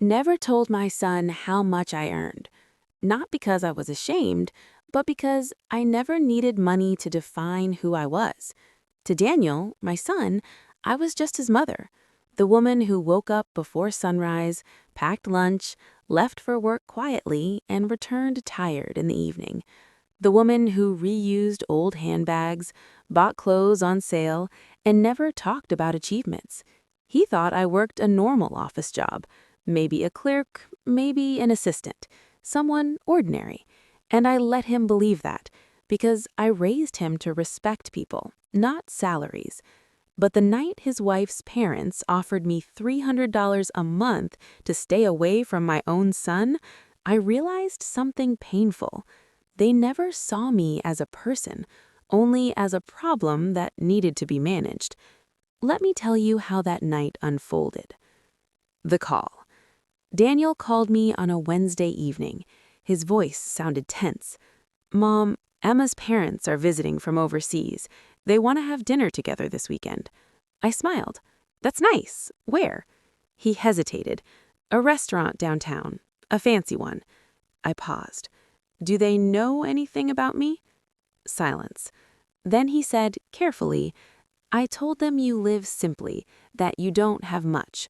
Never told my son how much I earned. Not because I was ashamed, but because I never needed money to define who I was. To Daniel, my son, I was just his mother, the woman who woke up before sunrise, packed lunch, left for work quietly, and returned tired in the evening. The woman who reused old handbags, bought clothes on sale, and never talked about achievements. He thought I worked a normal office job, maybe a clerk, maybe an assistant, someone ordinary. And I let him believe that because I raised him to respect people, not salaries. But the night his wife's parents offered me $300 a month to stay away from my own son, I realized something painful. They never saw me as a person, only as a problem that needed to be managed. Let me tell you how that night unfolded. The call. Daniel called me on a Wednesday evening. His voice sounded tense. "Mom, Emma's parents are visiting from overseas. They want to have dinner together this weekend." I smiled. "That's nice. Where?" He hesitated. "A restaurant downtown. A fancy one." I paused. "Do they know anything about me?" Silence. Then he said, carefully, "I told them you live simply, that you don't have much."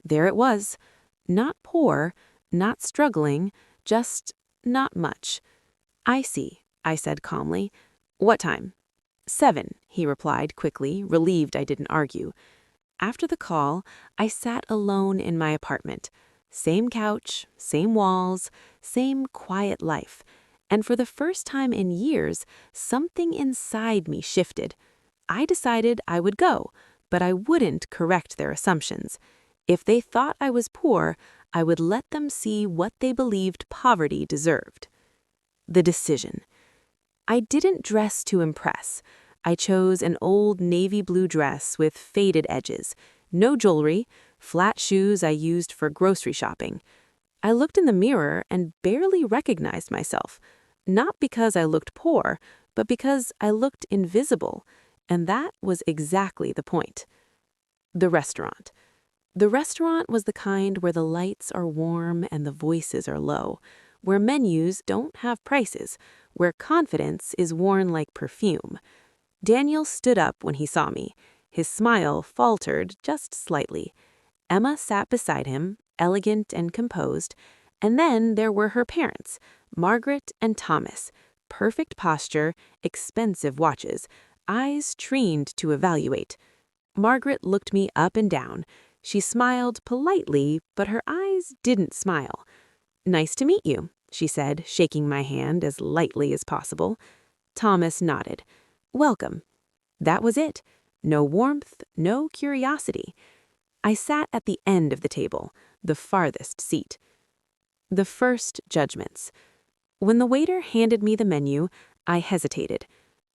There it was. Not poor, not struggling, just not much. "I see," I said calmly. "What time?" "7," he replied quickly, relieved I didn't argue. After the call, I sat alone in my apartment. Same couch, same walls, same quiet life. And for the first time in years, something inside me shifted. I decided I would go, but I wouldn't correct their assumptions. If they thought I was poor, I would let them see what they believed poverty deserved. The decision. I didn't dress to impress. I chose an old navy blue dress with faded edges, no jewelry, flat shoes I used for grocery shopping. I looked in the mirror and barely recognized myself, not because I looked poor, but because I looked invisible, and that was exactly the point. The restaurant. The restaurant was the kind where the lights are warm and the voices are low, where menus don't have prices, where confidence is worn like perfume. Daniel stood up when he saw me. His smile faltered just slightly. Emma sat beside him, elegant and composed, and then there were her parents, Margaret and Thomas. Perfect posture, expensive watches, eyes trained to evaluate. Margaret looked me up and down. She smiled politely, but her eyes didn't smile. "Nice to meet you," she said, shaking my hand as lightly as possible. Thomas nodded. "Welcome." That was it. No warmth, no curiosity. I sat at the end of the table, the farthest seat. The first judgments. When the waiter handed me the menu, I hesitated.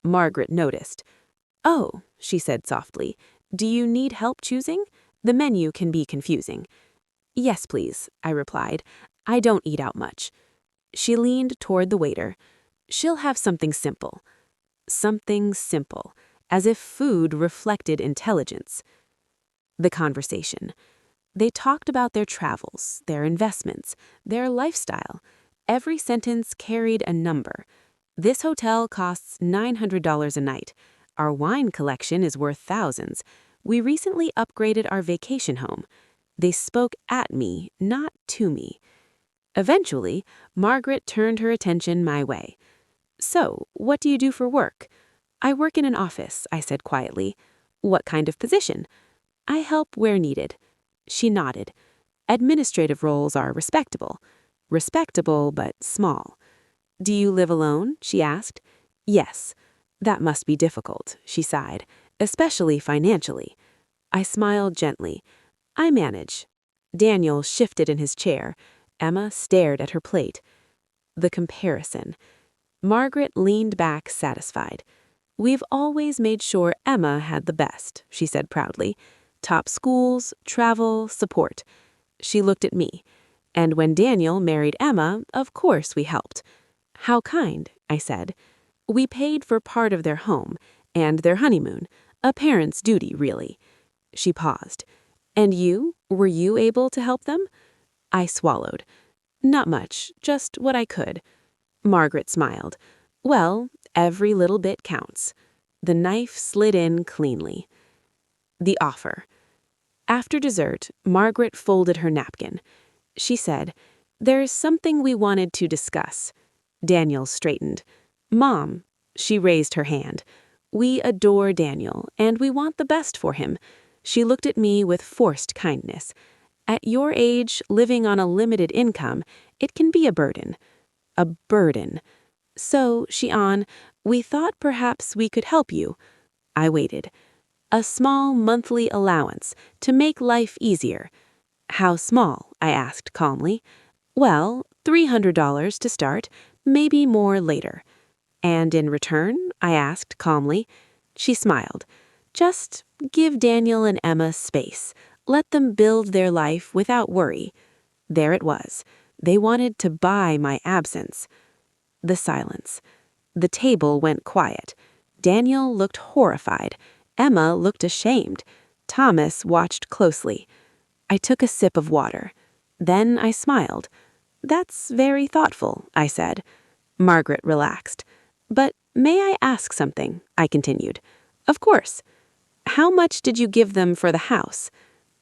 Margaret noticed. "Oh," she said softly, "do you need help choosing? The menu can be confusing." "Yes, please," I replied. "I don't eat out much." She leaned toward the waiter. "She'll have something simple." Something simple, as if food reflected intelligence. The conversation. They talked about their travels, their investments, their lifestyle. Every sentence carried a number. "This hotel costs $900 a night. Our wine collection is worth thousands. We recently upgraded our vacation home." They spoke at me, not to me. Eventually, Margaret turned her attention my way. "So, what do you do for work?" "I work in an office," I said quietly. "What kind of position?" "I help where needed." She nodded. "Administrative roles are respectable." Respectable, but small. "Do you live alone?" she asked. "Yes." "That must be difficult," she sighed, "especially financially." I smiled gently. "I manage." Daniel shifted in his chair. Emma stared at her plate. The comparison. Margaret leaned back satisfied. "We've always made sure Emma had the best," she said proudly. "Top schools, travel, support." She looked at me. "And when Daniel married Emma, of course we helped." "How kind," I said. "We paid for part of their home and their honeymoon. A parent's duty, really." She paused. "And you? Were you able to help them?" I swallowed. Not much, just what I could. Margaret smiled. Well, every little bit counts. The knife slid in cleanly. The offer. After dessert, Margaret folded her napkin. She said, "There's something we wanted to discuss." Daniel straightened. "Mom," she raised her hand. "We adore Daniel, and we want the best for him." She looked at me with forced kindness. "At your age, living on a limited income, it can be a burden." A burden. "So, Xi'an, we thought perhaps we could help you." I waited. "A small monthly allowance to make life easier." "How small?" I asked calmly. "Well, $300 to start, maybe more later." "And in return?" I asked calmly. She smiled. "Just give Daniel and Emma space. Let them build their life without worry." There it was. They wanted to buy my absence. The silence. The table went quiet. Daniel looked horrified. Emma looked ashamed. Thomas watched closely. I took a sip of water. Then I smiled. "That's very thoughtful," I said. Margaret relaxed. "But may I ask something?" I continued. "Of course." "How much did you give them for the house?"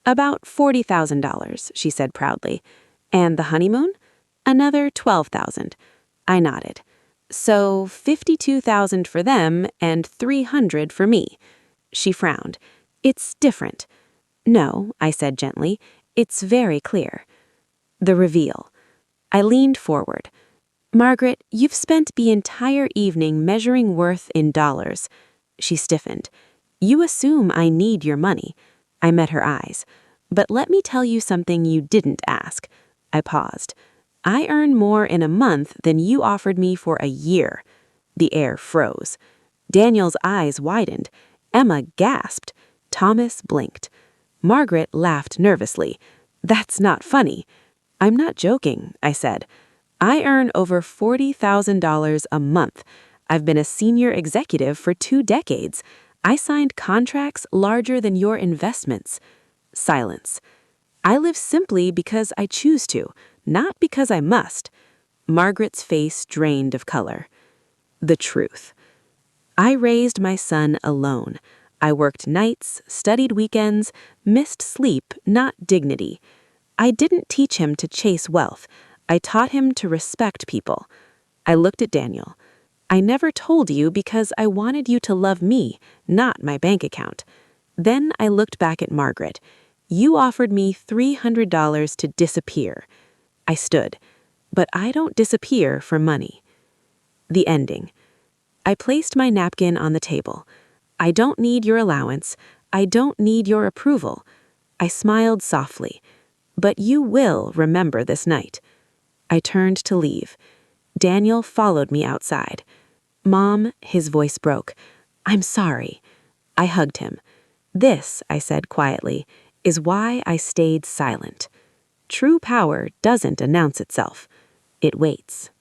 "About $40,000, she said proudly. "And the honeymoon?" "Another $12,000. I nodded. "So 52,000 for them and 300 for me." She frowned. "It's different." "No," I said gently. "It's very clear." The reveal. I leaned forward. "Margaret, you've spent the entire evening measuring worth in dollars." She stiffened. "You assume I need your money." I met her eyes. "But let me tell you something you didn't ask." I paused. "I earn more in a month than you offered me for a year." The air froze. Daniel's eyes widened. Emma gasped. Thomas blinked. Margaret laughed nervously. "That's not funny." "I'm not joking," I said. "I earn over $40,000 a month. I've been a senior executive for 2 decades. I signed contracts larger than your investments." Silence. "I live simply because I choose to, not because I must." Margaret's face drained of color. The truth. I raised my son alone. I worked nights, studied weekends, missed sleep, not dignity. I didn't teach him to chase wealth. I taught him to respect people. I looked at Daniel. "I never told you because I wanted you to love me, not my bank account." Then I looked back at Margaret. "You offered me $300 to disappear." I stood. "But I don't disappear for money." The ending. I placed my napkin on the table. "I don't need your allowance. I don't need your approval." I smiled softly. "But you will remember this night." I turned to leave. Daniel followed me outside. "Mom," his voice broke. "I'm sorry." I hugged him. "This," I said quietly, "is why I stayed silent." True power doesn't announce itself. It waits.